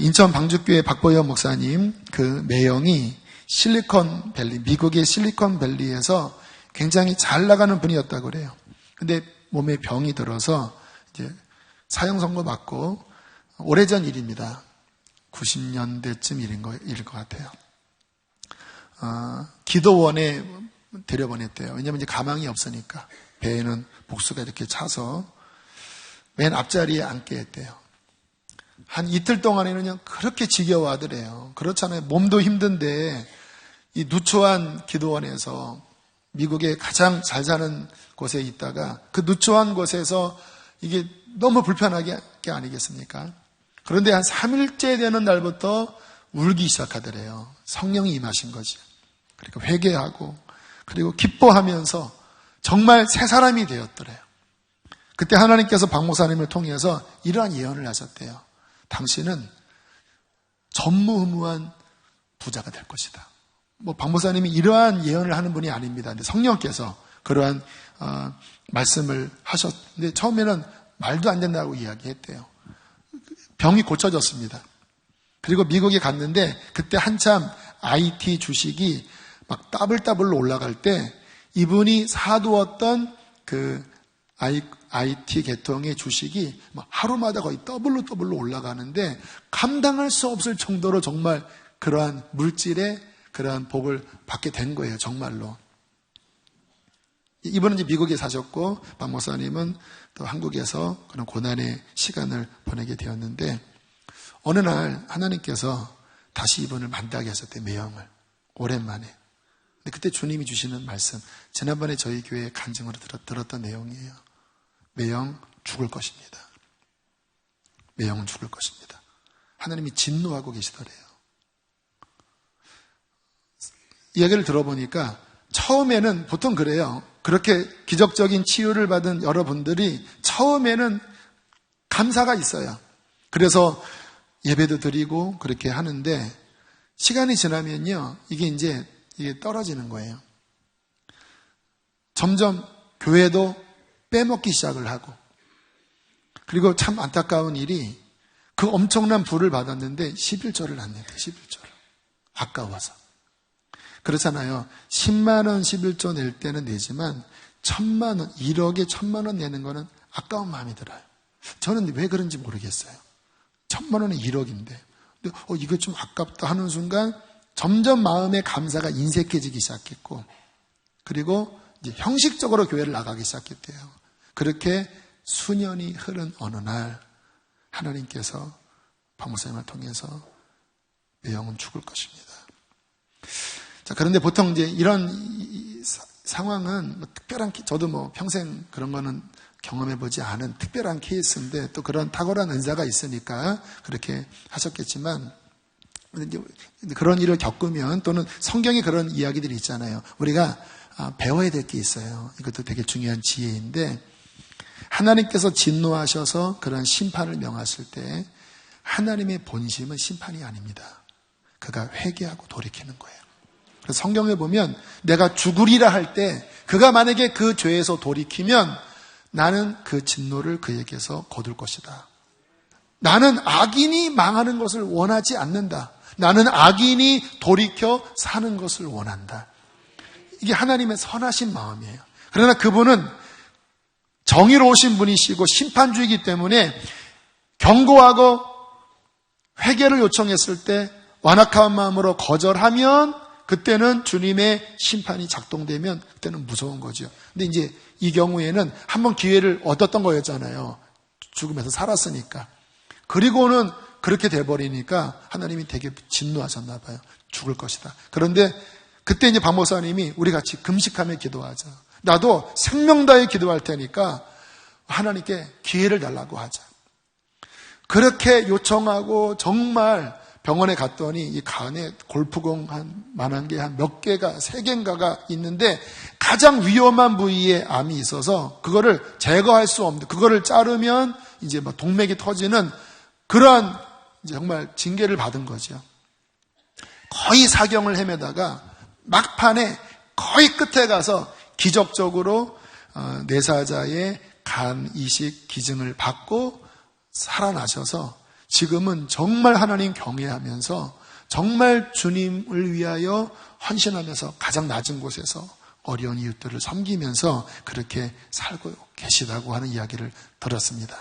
인천 방주교회 박보현 목사님, 그 매형이 실리콘밸리, 미국의 실리콘밸리에서 굉장히 잘 나가는 분이었다고 그래요. 근데 몸에 병이 들어서 이제 사형 선고 받고, 오래전 일입니다. 90년대쯤 일인 것 같아요. 기도원에 데려보냈대요. 왜냐하면 이제 가망이 없으니까. 배에는 복수가 이렇게 차서 맨 앞자리에 앉게 했대요. 한 이틀 동안에는 그냥 그렇게 지겨워하더래요. 그렇잖아요. 몸도 힘든데 이 누추한 기도원에서, 미국의 가장 잘 사는 곳에 있다가 그 누추한 곳에서 이게 너무 불편하게 게 아니겠습니까? 그런데 한 3일째 되는 날부터 울기 시작하더래요. 성령이 임하신 거죠. 그러니까 회개하고 그리고 기뻐하면서 정말 새 사람이 되었더래요. 그때 하나님께서 박 목사님을 통해서 이러한 예언을 하셨대요. 당신은 전무후무한 부자가 될 것이다. 박 목사님이 이러한 예언을 하는 분이 아닙니다. 근데 성령께서 그러한 말씀을 하셨는데, 처음에는 말도 안 된다고 이야기했대요. 병이 고쳐졌습니다. 그리고 미국에 갔는데 그때 한참 IT 주식이 막 따블따블로 올라갈 때 이분이 사두었던 그 IT 계통의 주식이 막 하루마다 거의 더블로 올라가는데 감당할 수 없을 정도로 정말 그러한 물질의 그러한 복을 받게 된 거예요. 정말로. 이분은 이제 미국에 사셨고 박 목사님은 또 한국에서 그런 고난의 시간을 보내게 되었는데, 어느 날 하나님께서 다시 이분을 만나게 하셨대요. 매형을. 오랜만에. 근데 그때 주님이 주시는 말씀, 지난번에 저희 교회의 간증으로 들었던 내용이에요. 매형 죽을 것입니다. 매형은 죽을 것입니다. 하나님이 진노하고 계시더래요. 이야기를 들어보니까 처음에는 보통 그래요. 그렇게 기적적인 치유를 받은 여러분들이 처음에는 감사가 있어요. 그래서 예배도 드리고 그렇게 하는데, 시간이 지나면요, 이게 떨어지는 거예요. 점점 교회도 빼먹기 시작을 하고, 그리고 참 안타까운 일이, 그 엄청난 부를 받았는데 11조를 안 냈대요. 11조를. 아까워서. 그렇잖아요. 10만 원 11조 낼 때는 내지만 1000만 원, 1억에 1000만 원 내는 거는 아까운 마음이 들어요. 저는 왜 그런지 모르겠어요. 1000만 원은 1억인데. 근데 이거 좀 아깝다 하는 순간 점점 마음의 감사가 인색해지기 시작했고, 그리고 이제 형식적으로 교회를 나가기 시작했대요. 그렇게 수년이 흐른 어느 날 하나님께서 박 목사님을 통해서 매형은 죽을 것입니다. 자, 그런데 보통 이제 이런 상황은 특별한, 저도 평생 그런 거는 경험해보지 않은 특별한 케이스인데, 또 그런 탁월한 은사가 있으니까 그렇게 하셨겠지만, 그런 일을 겪으면, 또는 성경에 그런 이야기들이 있잖아요. 우리가 배워야 될 게 있어요. 이것도 되게 중요한 지혜인데, 하나님께서 진노하셔서 그런 심판을 명하실 때 하나님의 본심은 심판이 아닙니다. 그가 회개하고 돌이키는 거예요. 그래서 성경에 보면 내가 죽으리라 할 때 그가 만약에 그 죄에서 돌이키면 나는 그 진노를 그에게서 거둘 것이다. 나는 악인이 망하는 것을 원하지 않는다. 나는 악인이 돌이켜 사는 것을 원한다. 이게 하나님의 선하신 마음이에요. 그러나 그분은 정의로우신 분이시고 심판주이기 때문에 경고하고 회개를 요청했을 때 완악한 마음으로 거절하면, 그때는 주님의 심판이 작동되면 그때는 무서운 거죠. 근데 이제 이 경우에는 한번 기회를 얻었던 거였잖아요. 죽으면서 살았으니까. 그리고는 그렇게 돼버리니까 하나님이 되게 진노하셨나 봐요. 죽을 것이다. 그런데 그때 이제 박 목사님이 우리 같이 금식하며 기도하자. 나도 생명 다해 기도할 테니까 하나님께 기회를 달라고 하자. 그렇게 요청하고 정말 병원에 갔더니 이 간에 골프공 한 만한 게 한 몇 개가 3개인가가 있는데 가장 위험한 부위에 암이 있어서 그거를 제거할 수 없는, 그거를 자르면 이제 뭐 동맥이 터지는 그러한 이제 정말 징계를 받은 거죠. 거의 사경을 헤매다가 막판에 거의 끝에 가서 기적적으로 내사자의 간 이식 기증을 받고 살아나셔서 지금은 정말 하나님 경외하면서 정말 주님을 위하여 헌신하면서 가장 낮은 곳에서 어려운 이웃들을 섬기면서 그렇게 살고 계시다고 하는 이야기를 들었습니다.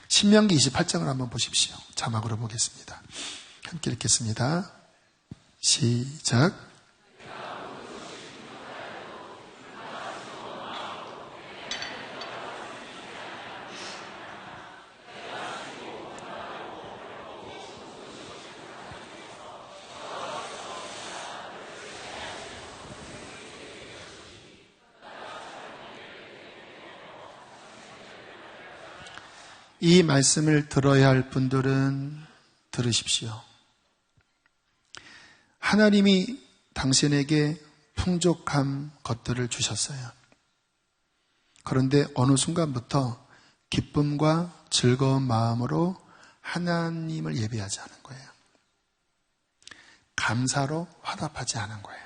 신명기 28장을 한번 보십시오. 자막으로 보겠습니다. 함께 읽겠습니다. 시작. 이 말씀을 들어야 할 분들은 들으십시오. 하나님이 당신에게 풍족한 것들을 주셨어요. 그런데 어느 순간부터 기쁨과 즐거운 마음으로 하나님을 예배하지 않은 거예요. 감사로 화답하지 않은 거예요.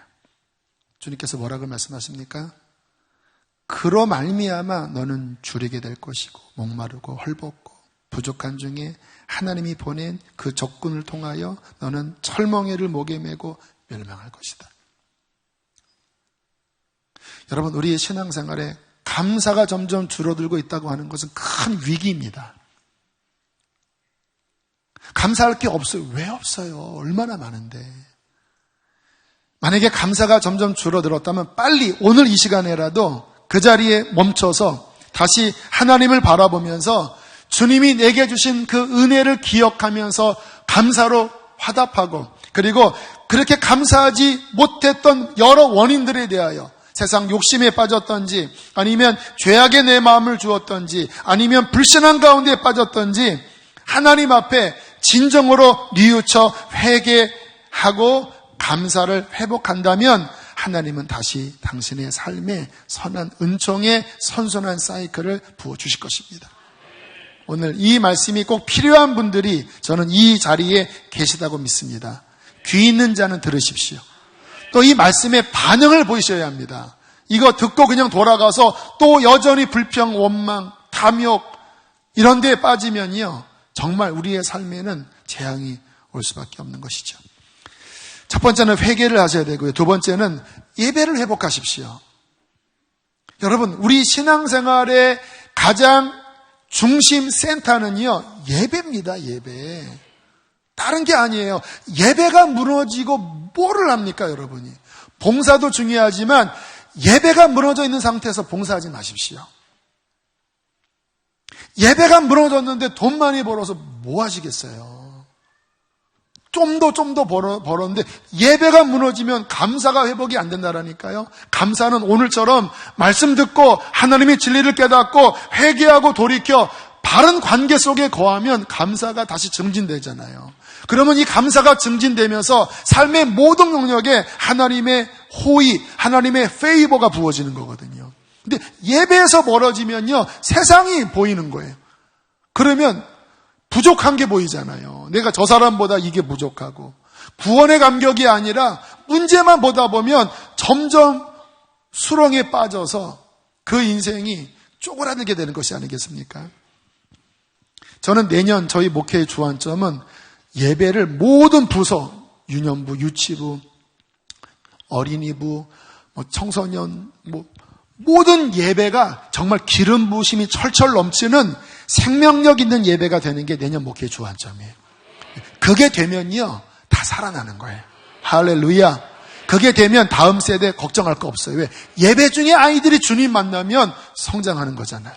주님께서 뭐라고 말씀하십니까? 그로 말미암아 너는 줄이게 될 것이고 목마르고 헐벗고 부족한 중에 하나님이 보낸 그 적군을 통하여 너는 철멍에를 목에 메고 멸망할 것이다. 여러분, 우리의 신앙생활에 감사가 점점 줄어들고 있다고 하는 것은 큰 위기입니다. 감사할 게 없어요. 왜 없어요? 얼마나 많은데. 만약에 감사가 점점 줄어들었다면 빨리 오늘 이 시간에라도 그 자리에 멈춰서 다시 하나님을 바라보면서 주님이 내게 주신 그 은혜를 기억하면서 감사로 화답하고, 그리고 그렇게 감사하지 못했던 여러 원인들에 대하여 세상 욕심에 빠졌던지 아니면 죄악에 내 마음을 주었던지 아니면 불신앙 가운데 빠졌던지 하나님 앞에 진정으로 뉘우쳐 회개하고 감사를 회복한다면 하나님은 다시 당신의 삶에 선한 은총의 선선한 사이클을 부어주실 것입니다. 오늘 이 말씀이 꼭 필요한 분들이 저는 이 자리에 계시다고 믿습니다. 귀 있는 자는 들으십시오. 또 이 말씀의 반응을 보이셔야 합니다. 이거 듣고 그냥 돌아가서 또 여전히 불평, 원망, 탐욕 이런 데에 빠지면요 정말 우리의 삶에는 재앙이 올 수밖에 없는 것이죠. 첫 번째는 회개를 하셔야 되고요. 두 번째는 예배를 회복하십시오. 여러분, 우리 신앙생활의 가장 중심 센터는요 예배입니다. 예배. 다른 게 아니에요. 예배가 무너지고 뭐를 합니까, 여러분이? 봉사도 중요하지만 예배가 무너져 있는 상태에서 봉사하지 마십시오. 예배가 무너졌는데 돈 많이 벌어서 뭐 하시겠어요? 좀 더 벌었는데 예배가 무너지면 감사가 회복이 안 된다라니까요. 감사는 오늘처럼 말씀 듣고 하나님의 진리를 깨닫고 회개하고 돌이켜 바른 관계 속에 거하면 감사가 다시 증진되잖아요. 그러면 이 감사가 증진되면서 삶의 모든 영역에 하나님의 호의, 하나님의 페이버가 부어지는 거거든요. 근데 예배에서 멀어지면요 세상이 보이는 거예요. 그러면 부족한 게 보이잖아요. 내가 저 사람보다 이게 부족하고 구원의 감격이 아니라 문제만 보다 보면 점점 수렁에 빠져서 그 인생이 쪼그라들게 되는 것이 아니겠습니까? 저는 내년 저희 목회의 주안점은 예배를 모든 부서, 유년부, 유치부, 어린이부, 청소년, 모든 예배가 정말 기름 부으심이 철철 넘치는 생명력 있는 예배가 되는 게 내년 목회의 주안점이에요. 그게 되면요 다 살아나는 거예요. 할렐루야. 그게 되면 다음 세대 걱정할 거 없어요. 왜? 예배 중에 아이들이 주님 만나면 성장하는 거잖아요.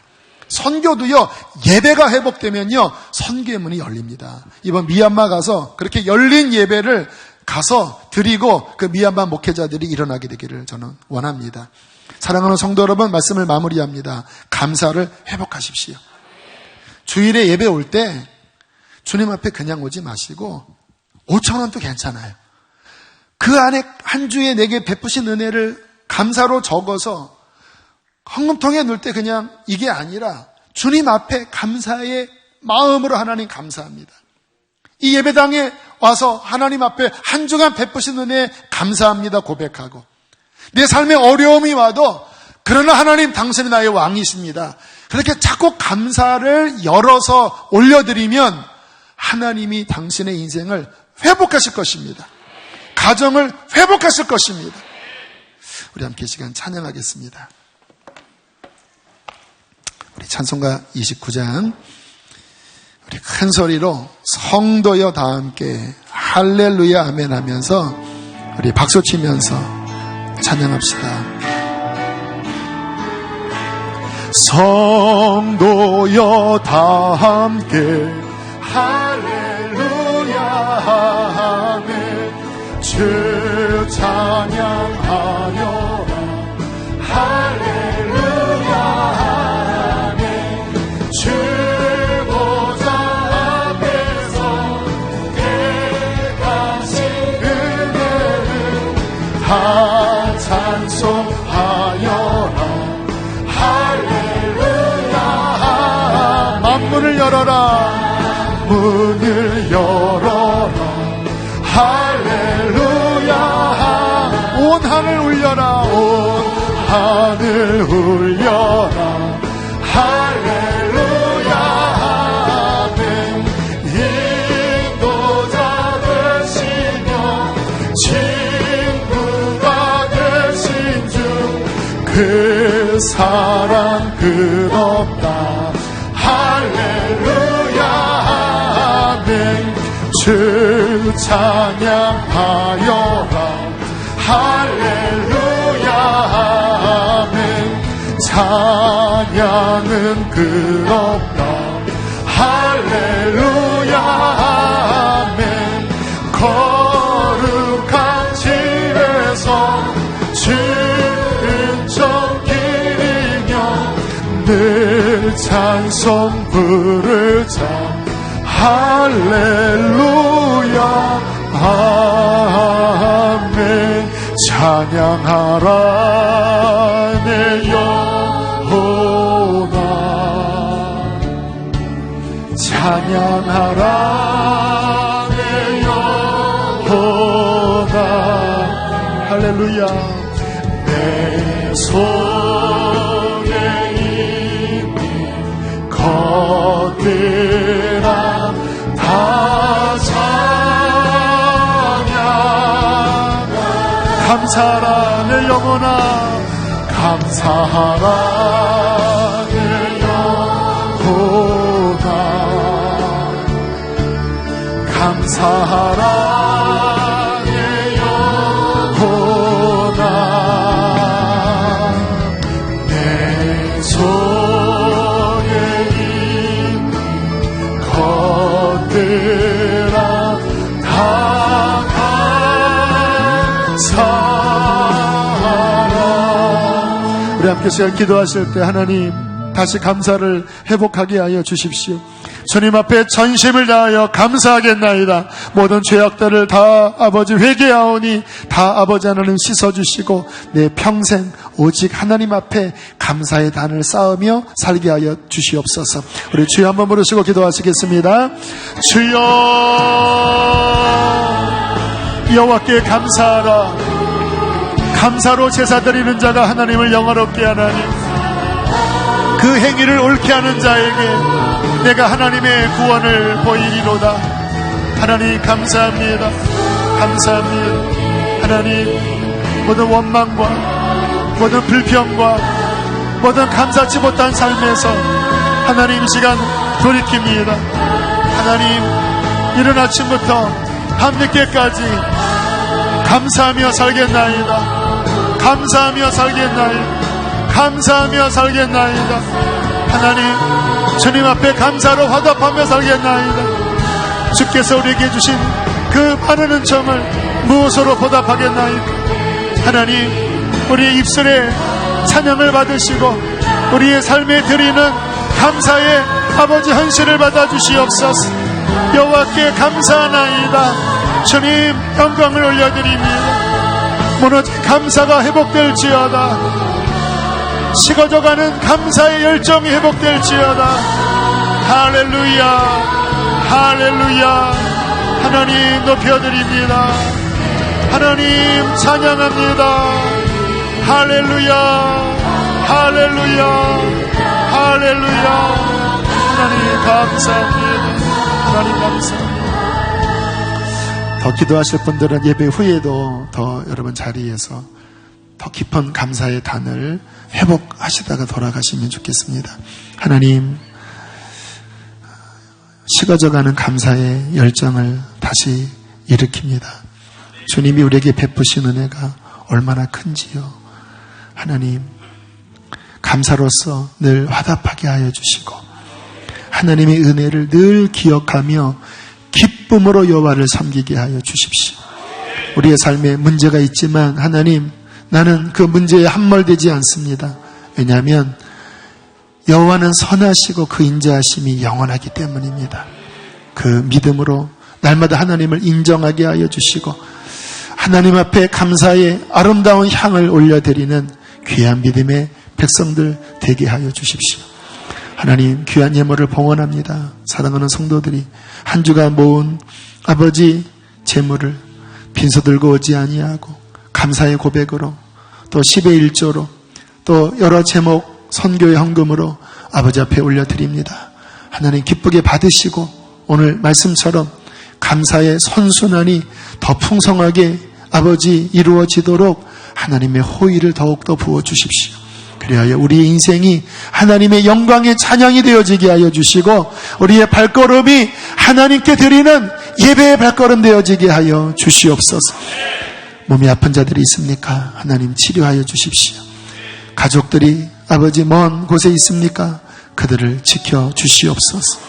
선교도요, 예배가 회복되면요, 선교의 문이 열립니다. 이번 미얀마 가서 그렇게 열린 예배를 가서 드리고 그 미얀마 목회자들이 일어나게 되기를 저는 원합니다. 사랑하는 성도 여러분, 말씀을 마무리합니다. 감사를 회복하십시오. 주일에 예배 올 때 주님 앞에 그냥 오지 마시고 5,000원도 괜찮아요. 그 안에 한 주에 내게 베푸신 은혜를 감사로 적어서 헌금통에 넣을 때 그냥 이게 아니라 주님 앞에 감사의 마음으로 하나님 감사합니다. 이 예배당에 와서 하나님 앞에 한 주간 베푸신 은혜 감사합니다 고백하고, 내 삶에 어려움이 와도 그러나 하나님 당신이 나의 왕이십니다, 그렇게 자꾸 감사를 열어서 올려드리면 하나님이 당신의 인생을 회복하실 것입니다. 가정을 회복하실 것입니다. 우리 함께 시간 찬양하겠습니다. 우리 찬송가 29장 우리 큰 소리로 성도여 다 함께 할렐루야 아멘 하면서 우리 박수 치면서 찬양합시다. 성도여 다 함께 할렐루야 아멘 주 찬양하여라 할렐루야 아멘 주 보좌 앞에서 대가신 은혜를 다 찬송하여라 할렐루야 만문을 열어라 문을 열어라 할렐루야 온 하늘 울려라 온 하늘 울려라 할렐루야 아멘 인도자 되시며 친구가 되신 주 그 사랑 끝없다 할렐루야 아멘 주 찬양하여라 할렐루야 아멘 찬양은 끝없다 할렐루야 아멘 거룩한 집에서 주는 정길이며 늘 찬송 부르자 할렐루야 아멘 찬양하라 내 영혼아 찬양하라 내 영혼아 할렐루야 내 손에 이미 거들아 다 찬양 감사하라 내 영혼아 감사하라 내 영혼아 감사하라 내 영혼아 내 손에 이미 거들아 다 감사하라. 우리 함께 시간 기도하실 때 하나님 다시 감사를 회복하게 하여 주십시오. 주님 앞에 전심을 다하여 감사하겠나이다. 모든 죄악들을 다 아버지 회개하오니 다 아버지 하나님 씻어주시고 내 평생 오직 하나님 앞에 감사의 단을 쌓으며 살게 하여 주시옵소서. 우리 주여 한번 부르시고 기도하시겠습니다. 주여 여호와께 감사하라. 감사로 제사 드리는 자가 하나님을 영화롭게 하나니 그 행위를 옳게 하는 자에게 내가 하나님의 구원을 보이리로다. 하나님 감사합니다. 감사합니다. 하나님 모든 원망과 모든 불평과 모든 감사치 못한 삶에서 하나님 시간 돌이킵니다. 하나님 이른 아침부터 밤늦게까지 감사하며 살겠나이다. 감사하며 살겠나이다. 감사하며 살겠나이다. 하나님, 주님 앞에 감사로 화답하며 살겠나이다. 주께서 우리에게 주신 그 많은 은총을 무엇으로 보답하겠나이까. 하나님, 우리의 입술에 찬양을 받으시고 우리의 삶에 드리는 감사의 아버지 헌신을 받아주시옵소서. 여호와께 감사하나이다. 주님, 영광을 올려드립니다. 무너진 감사가 회복될지어다. 식어져가는 감사의 열정이 회복될지어다. 할렐루야, 할렐루야. 하나님 높여드립니다. 하나님 찬양합니다. 할렐루야, 할렐루야, 할렐루야. 하나님 감사합니다. 하나님 감사합니다. 더 기도하실 분들은 예배 후에도 더 여러분 자리에서 더 깊은 감사의 단을 회복하시다가 돌아가시면 좋겠습니다. 하나님, 식어져가는 감사의 열정을 다시 일으킵니다. 주님이 우리에게 베푸신 은혜가 얼마나 큰지요. 하나님, 감사로서 늘 화답하게 하여 주시고 하나님의 은혜를 늘 기억하며 기쁨으로 여호와를 섬기게 하여 주십시오. 우리의 삶에 문제가 있지만 하나님, 나는 그 문제에 함몰되지 않습니다. 왜냐하면 여호와는 선하시고 그 인자하심이 영원하기 때문입니다. 그 믿음으로 날마다 하나님을 인정하게 하여 주시고 하나님 앞에 감사의 아름다운 향을 올려드리는 귀한 믿음의 백성들 되게 하여 주십시오. 하나님, 귀한 예물을 봉헌합니다. 사랑하는 성도들이 한 주간 모은 아버지 재물을 빈소 들고 오지 아니하고 감사의 고백으로 또 10의 1조로 또 여러 제목 선교의 헌금으로 아버지 앞에 올려드립니다. 하나님 기쁘게 받으시고 오늘 말씀처럼 감사의 선순환이 더 풍성하게 아버지 이루어지도록 하나님의 호의를 더욱더 부어주십시오. 그리하여 우리의 인생이 하나님의 영광의 찬양이 되어지게 하여 주시고 우리의 발걸음이 하나님께 드리는 예배의 발걸음 되어지게 하여 주시옵소서. 몸이 아픈 자들이 있습니까? 하나님 치료하여 주십시오. 가족들이 아버지 먼 곳에 있습니까? 그들을 지켜 주시옵소서.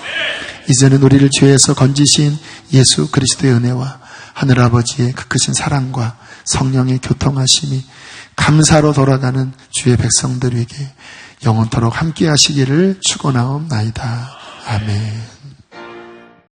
이제는 우리를 죄에서 건지신 예수 그리스도의 은혜와 하늘아버지의 그 크신 사랑과 성령의 교통하심이 감사로 돌아가는 주의 백성들에게 영원토록 함께 하시기를 축원하옵나이다. 아멘.